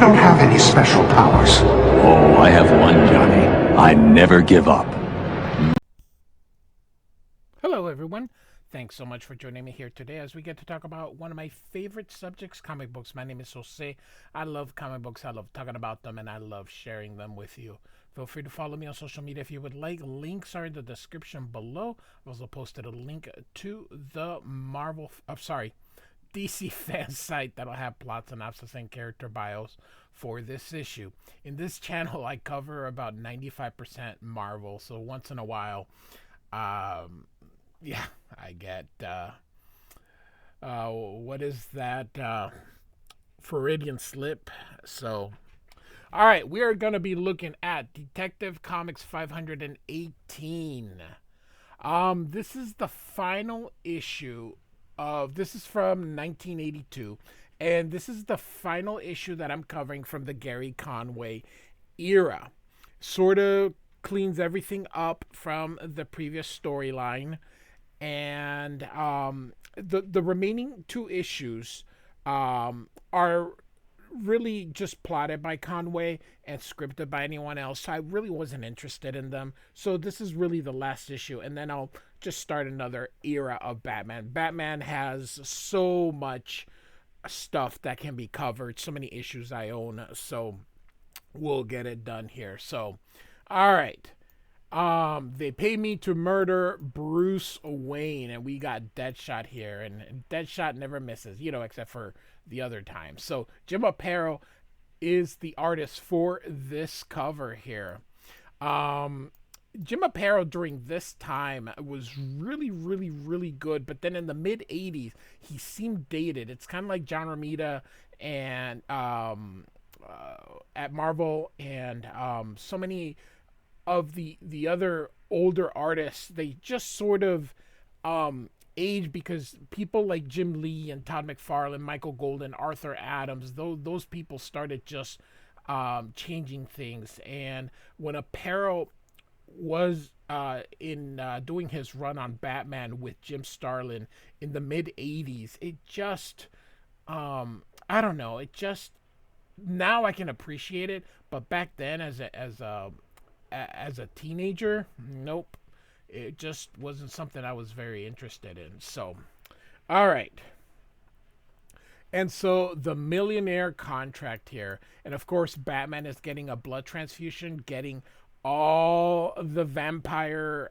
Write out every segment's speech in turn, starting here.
don't have any special powers. Oh, I have one, Johnny. I never give up. Hello, everyone. Thanks so much for joining me here today as we get to talk about one of my favorite subjects, comic books. My name is Jose. I love comic books. I love talking about them, and I love sharing them with you. Feel free to follow me on social media if you would like. Links are in the description below. I've also posted a link to the DC fan site that'll have plot synopsis and character bios for this issue. In this channel, I cover about 95% Marvel, so once in a while, yeah, I get, what is that, Floridian slip. So, all right, we are going to be looking at Detective Comics 518. This is the final issue this is from 1982, and this is the final issue that I'm covering from the Gerry Conway era. Sort of cleans everything up from the previous storyline. And the remaining two issues are really just plotted by Conway and scripted by anyone else. So I really wasn't interested in them. So this is really the last issue. And then I'll just start another era of Batman. Batman has so much stuff that can be covered. So many issues I own. So we'll get it done here. So, all right. They pay me to murder Bruce Wayne, and we got Deadshot here, and Deadshot never misses, except for the other time. So Jim Aparo is the artist for this cover here. Jim Aparo during this time was really, really, really good, but then in the mid 80s, he seemed dated. It's kind of like John Romita and at Marvel, and so many of the other older artists, they just sort of age, because people like Jim Lee and Todd McFarlane, Michael Golden, Arthur Adams, those people started just changing things. And when Aparo was in doing his run on Batman with Jim Starlin in the mid 80s, it just I don't know, it just, now I can appreciate it, but back then as a teenager, nope, it just wasn't something I was very interested in. So, all right. And so the Millionaire Contract here, and of course Batman is getting a blood transfusion, getting all the vampire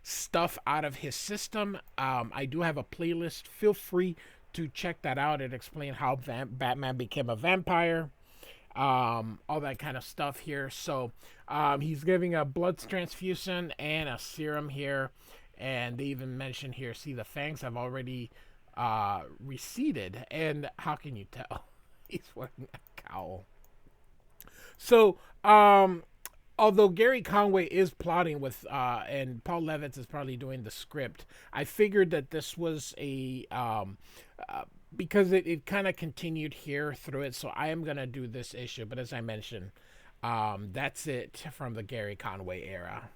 stuff out of his system. I do have a playlist. Feel free to check that out and explain how Batman became a vampire. All that kind of stuff here. So he's giving a blood transfusion and a serum here, and they even mention here, see, the fangs have already receded. And how can you tell? He's wearing a cowl. So although Gerry Conway is plotting with and Paul Levitz is probably doing the script, I figured that this was a because it kind of continued here through it, so I am going to do this issue. But as I mentioned, that's it from the Gerry Conway era.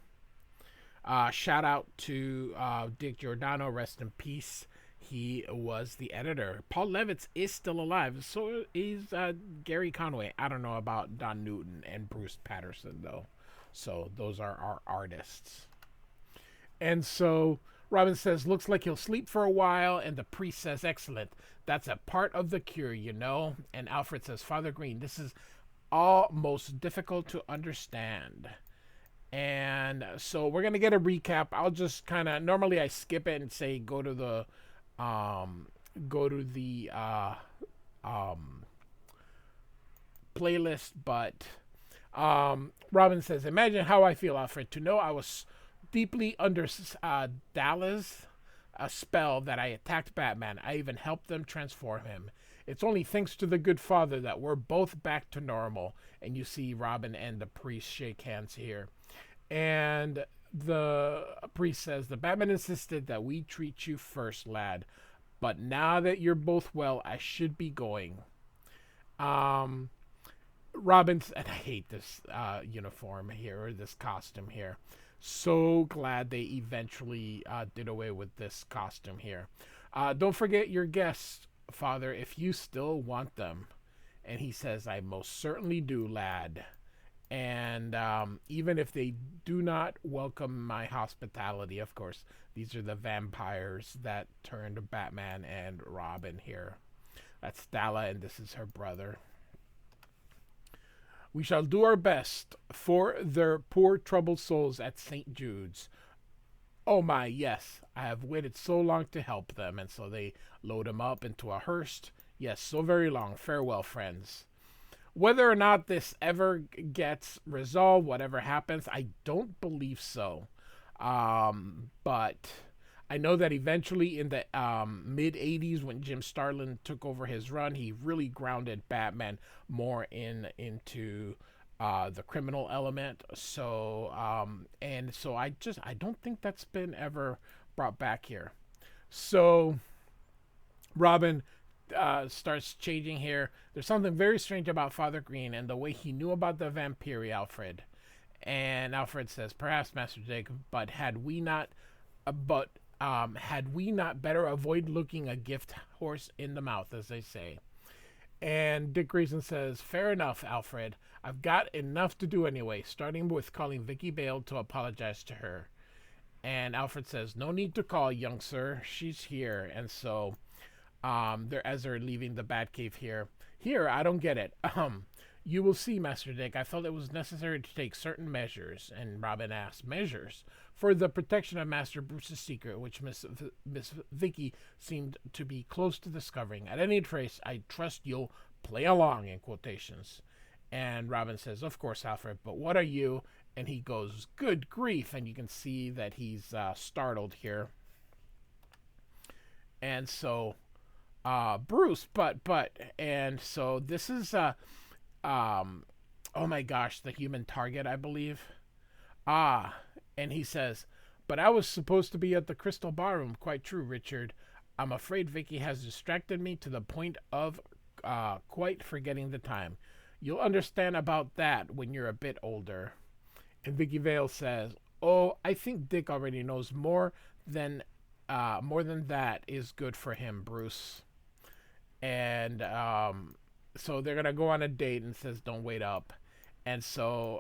Shout out to Dick Giordano, rest in peace. He was the editor. Paul Levitz is still alive, so is Gerry Conway. I don't know about Don Newton and Bruce Patterson, though. So those are our artists. And so Robin says, looks like he'll sleep for a while, and the priest says, excellent. That's a part of the cure, And Alfred says, Father Green, this is all most difficult to understand. And so we're going to get a recap. I'll just kind of, normally I skip it and say go to the playlist, but Robin says, imagine how I feel, Alfred, to know I was deeply under Dallas a spell that I attacked Batman. I even helped them transform him. It's only thanks to the good father that we're both back to normal. And you see Robin and the priest shake hands here. And the priest says, the Batman insisted that we treat you first, lad. But now that you're both well, I should be going. Robin's, and I hate this uniform here, or this costume here. So glad they eventually did away with this costume here. Don't forget your guests, Father, if you still want them. And he says, I most certainly do, lad. And even if they do not welcome my hospitality, of course, these are the vampires that turned Batman and Robin here. That's Stella, and this is her brother. We shall do our best for their poor troubled souls at St. Jude's. Oh my, yes, I have waited so long to help them. And so they load him up into a hearse. Yes, so very long. Farewell, friends. Whether or not this ever gets resolved, whatever happens, I don't believe so. But I know that eventually in the mid 80s, when Jim Starlin took over his run, he really grounded Batman more into the criminal element. So I don't think that's been ever brought back here. So Robin starts changing here. There's something very strange about Father Green and the way he knew about the Vampiri, Alfred. And Alfred says, perhaps, Master Dick, but had we not better avoid looking a gift horse in the mouth, as they say? And Dick Grayson says, fair enough, Alfred. I've got enough to do anyway, starting with calling Vicky Bale to apologize to her. And Alfred says, no need to call, young sir. She's here. And so they're leaving the Batcave here. Here, I don't get it. You will see, Master Dick. I felt it was necessary to take certain measures. And Robin asks, measures? For the protection of Master Bruce's secret, which Miss Vicky seemed to be close to discovering. At any trace, I trust you'll play along, in quotations. And Robin says, of course, Alfred, but what are you? And he goes, good grief. And you can see that he's startled here. And so, Bruce, and so this is, oh my gosh, the human target, I believe. And he says, but I was supposed to be at the Crystal Ballroom. Quite true, Richard. I'm afraid Vicky has distracted me to the point of quite forgetting the time. You'll understand about that when you're a bit older. And Vicky Vale says, oh, I think Dick already knows more than that is good for him, Bruce. And so they're going to go on a date, and says, don't wait up. And so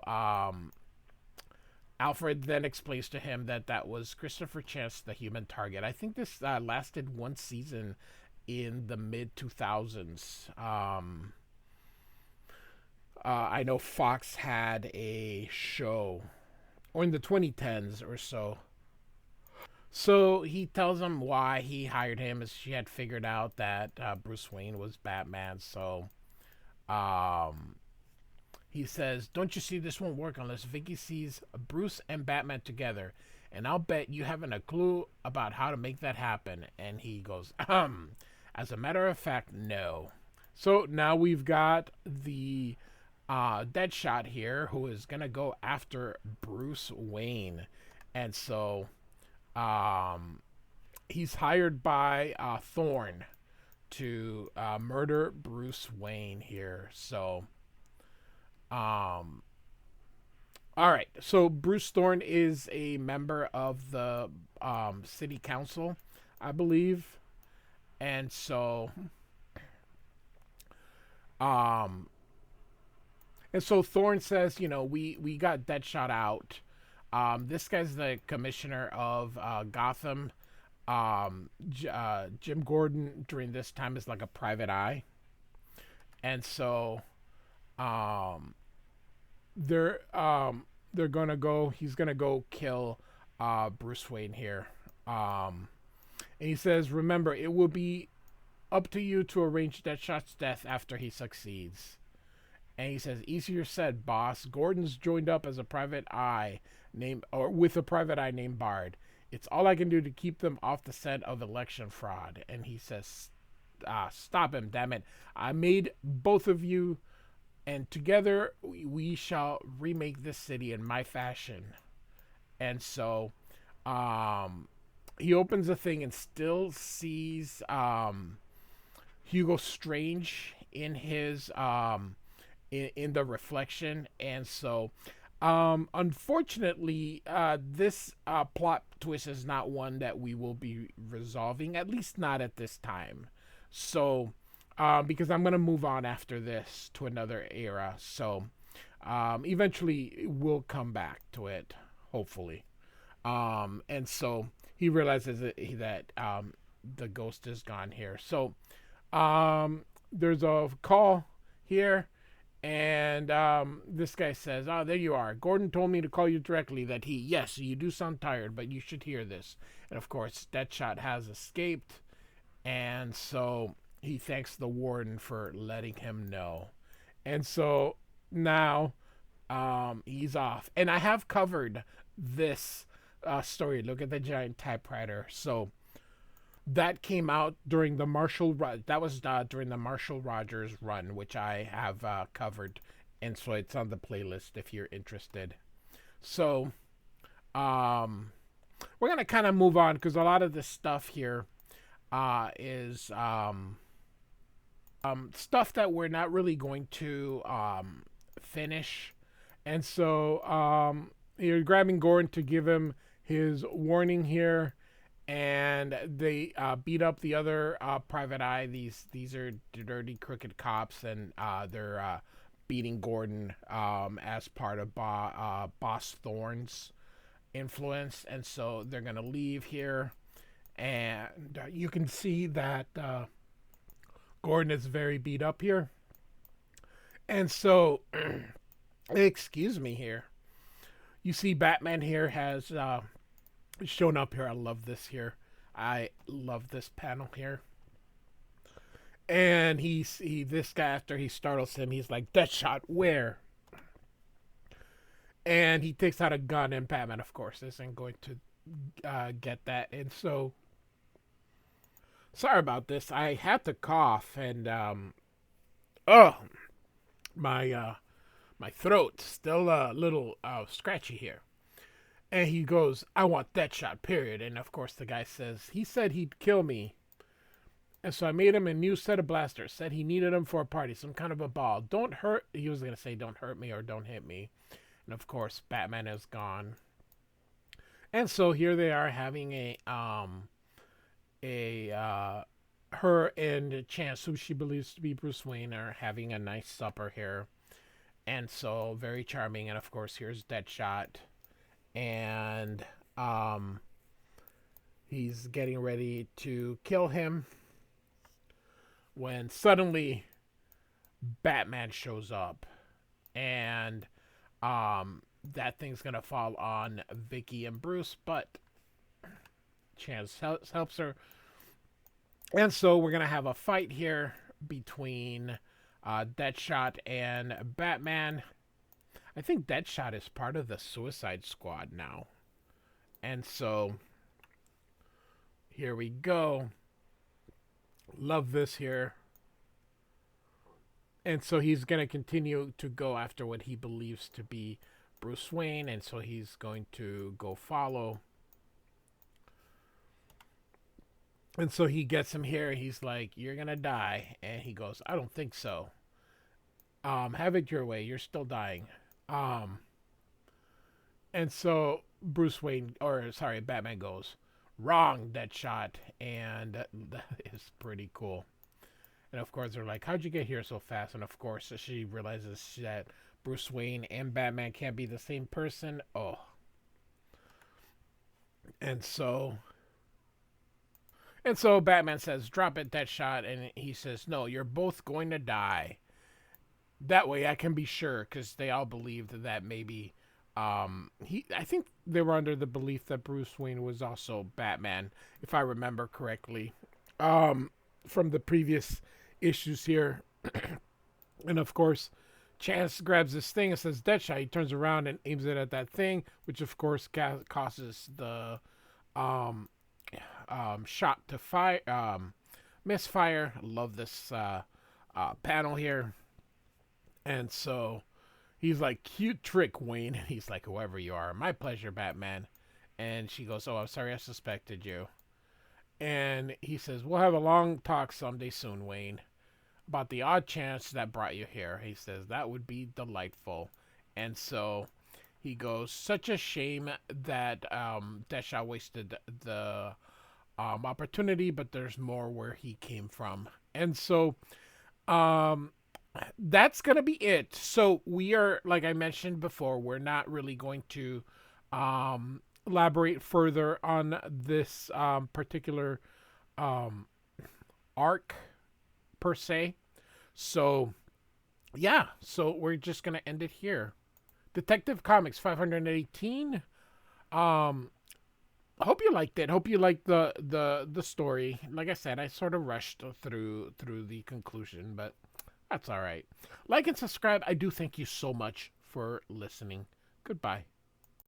Alfred then explains to him that was Christopher Chance, the human target. I think this lasted one season in the mid-2000s. I know Fox had a show, or in the 2010s or so. So he tells him why he hired him, as she had figured out that Bruce Wayne was Batman. So he says, don't you see, this won't work unless Vicky sees Bruce and Batman together. And I'll bet you haven't a clue about how to make that happen. And he goes, as a matter of fact, no. So now we've got the Deadshot here, who is going to go after Bruce Wayne. And so he's hired by Thorne to murder Bruce Wayne here. So all right, so Bruce Thorne is a member of the city council, I believe. And so Thorne says, we got Deadshot out. This guy's the commissioner of Gotham. Jim Gordon during this time is like a private eye. And so he's gonna go kill Bruce Wayne here. And he says, remember, it will be up to you to arrange Deadshot's death after he succeeds. And he says, easier said, boss. Gordon's joined up as a private eye with a private eye named Bard. It's all I can do to keep them off the scent of election fraud. And he says, stop him, damn it. I made both of you, and together we shall remake this city in my fashion. And so he opens the thing and still sees Hugo Strange in his in the reflection. And so unfortunately, this plot twist is not one that we will be resolving, at least not at this time. So because I'm gonna move on after this to another era. So eventually we'll come back to it, hopefully. And so he realizes that the ghost is gone here. So there's a call here, and this guy says, "Oh, there you are. Gordon told me to call you directly. Yes, you do sound tired, but you should hear this." And of course, Deadshot has escaped, and so he thanks the warden for letting him know. And so now he's off. And I have covered this story. Look at the giant typewriter. So that came out during the Marshall. That was during the Marshall Rogers run, which I have covered, and so it's on the playlist if you're interested. So, we're gonna kind of move on because a lot of this stuff here is stuff that we're not really going to finish, and so you're grabbing Gordon to give him his warning here. And they beat up the other private eye. These are dirty, crooked cops, and they're beating Gordon as part of Boss Thorne's influence. And so they're gonna leave here, and you can see that Gordon is very beat up here. And so, excuse me here. You see, Batman here has shown up here. I love this here. I love this panel here. And this guy, after he startles him, he's like, "Deadshot, where?" And he takes out a gun, and Batman, of course, isn't going to get that. And so, sorry about this. I had to cough, and my throat's still a little scratchy here. And he goes, "I want Deadshot, period." And of course the guy says, "He said he'd kill me. And so I made him a new set of blasters. Said he needed them for a party, some kind of a ball. Don't hurt," he was going to say, "don't hurt me or don't hit me." And of course Batman is gone. And so here they are having her and Chance, who she believes to be Bruce Wayne, are having a nice supper here. And so very charming. And of course here's Deadshot. And he's getting ready to kill him when suddenly Batman shows up, and that thing's gonna fall on Vicky and Bruce, but Chance helps her, and so we're gonna have a fight here between Deadshot and Batman. I think Deadshot is part of the Suicide Squad now. And so, here we go. Love this here. And so he's going to continue to go after what he believes to be Bruce Wayne. And so he's going to go follow. And so he gets him here. He's like, "You're going to die." And he goes, "I don't think so. Have it your way. You're still dying." And so Batman goes, "Wrong, Deadshot," and that is pretty cool. And of course they're like, "How'd you get here so fast?" And of course she realizes that Bruce Wayne and Batman can't be the same person. Oh. And so Batman says, "Drop it, Deadshot," and he says, "No, you're both going to die. That way I can be sure," because they all believed that maybe I think they were under the belief that Bruce Wayne was also Batman, if I remember correctly, from the previous issues here. And of course Chance grabs this thing and says, "Deadshot." He turns around and aims it at that thing, which of course causes the shot to fire, misfire. Love this panel here. And so he's like, "Cute trick, Wayne." And he's like, "Whoever you are, my pleasure, Batman." And she goes, "Oh, I'm sorry I suspected you." And he says, "We'll have a long talk someday soon, Wayne, about the odd chance that brought you here." He says, "That would be delightful." And so he goes, "Such a shame that Deadshot wasted the opportunity, but there's more where he came from." And so That's gonna be it. So we are, like I mentioned before, we're not really going to elaborate further on this particular arc per se. So yeah, so we're just gonna end it here. Detective Comics 518. Hope you liked it. Hope you liked the story. Like I said, I sort of rushed through the conclusion, but that's all right. Like and subscribe. I do thank you so much for listening. Goodbye.